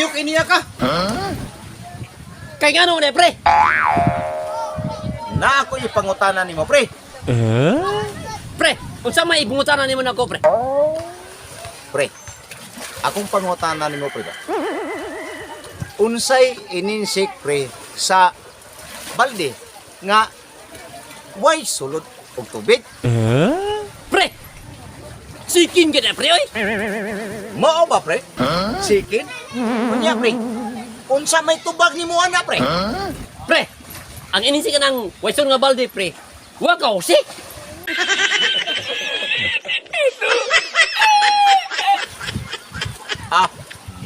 Hayok iniya ka. Kay ngano man pre? Na ako ipangutana nimo, pre. Pre, unsa may ibungutanan nimo nako pre? Pre. Akong pangutana nimo, pre. Unsay ininsik, pre, sa balde nga way sulod og tubig? Pre. Sikin gid pre oy. Mao ba, pre? Sikin? Unya, pre. Unsa may tubag nimo ana, pre? Pre. Ang inisi ka ng waisun nga balde pre. Wa ka usik. Ah,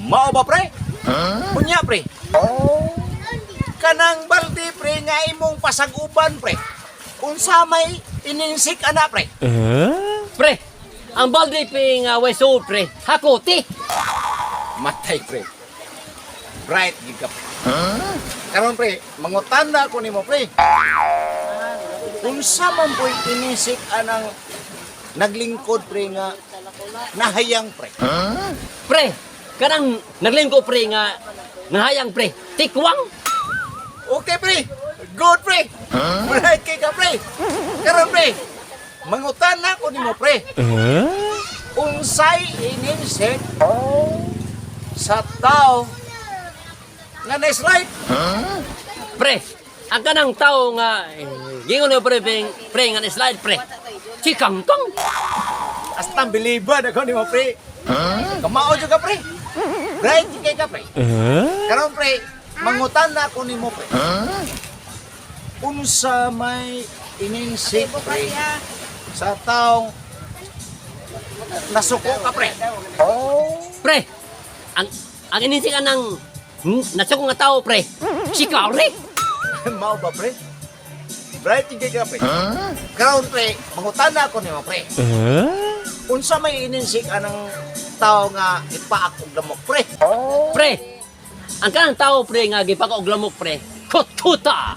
mao ba, pre? Unya, pre. Kanang balde, pre, nga imong pasaguban, pre. Unsa may ininsik ana, pre? Pre. Ang balde pre nga waisun pre. Hakoti. Matay, pre. Bright gid ka, pre. Karon, pre, mangutana ko nimo, pre. Unsa man po'y ininsik anang naglingkod, pre, nga nahayang, pre? Pre. Kanang naglingko pre nga nahayang pre. Tikwang. Okay, pre. Good, pre. Bright kay ka, pre. Karon, pre, mangutana ko nimo, pre. Unsay ininsik sa tao nga na-slide? Pre. Ang kanang tao nga gingon yo pre nga slide pre. Chikang tong. Hasta biliban ako nimo, pre. Kamao jud ka, pre. Bright kay ka, pre. Karon, pre, mangutana ko nimo, pre. Unsa may ininsik, pre, sa taong nasuko ka, pre? Pre. Ang inisi ka ng nasako nga tao pre. Sikari. Mao ba, pre? Bright kay ka, pre. Karon, pre, mangutana ko nimo, pre. Unsa may ininsik anang tao nga ipaak og lamok, pre? Pre. Ang kanang tao pre nga gipaka og lamok pre. Kututa.